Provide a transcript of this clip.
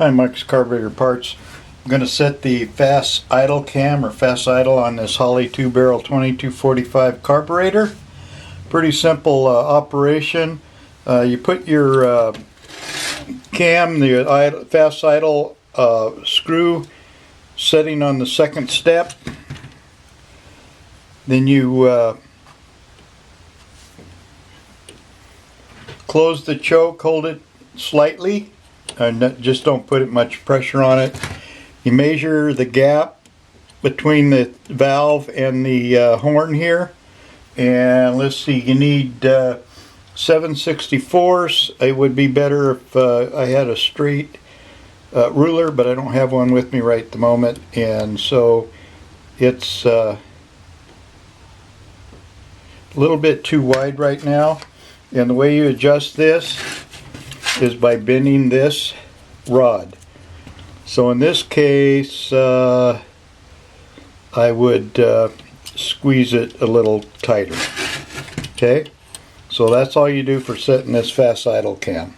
Hi, Mike's Carburetor Parts. I'm going to set the fast idle cam or fast idle on this Holley 2-barrel 2245 carburetor. Pretty simple operation. You put your cam, the fast idle screw setting on the second step. Then you close the choke, hold it slightly. Just don't put much pressure on it. You measure the gap between the valve and the horn here, and let's see, you need 7/64. It would be better if I had a straight ruler, but I don't have one with me right at the moment, and so it's a little bit too wide right now. And the way you adjust this is by bending this rod. So in this case I would squeeze it a little tighter. Okay, so that's all you do for setting this fast idle cam.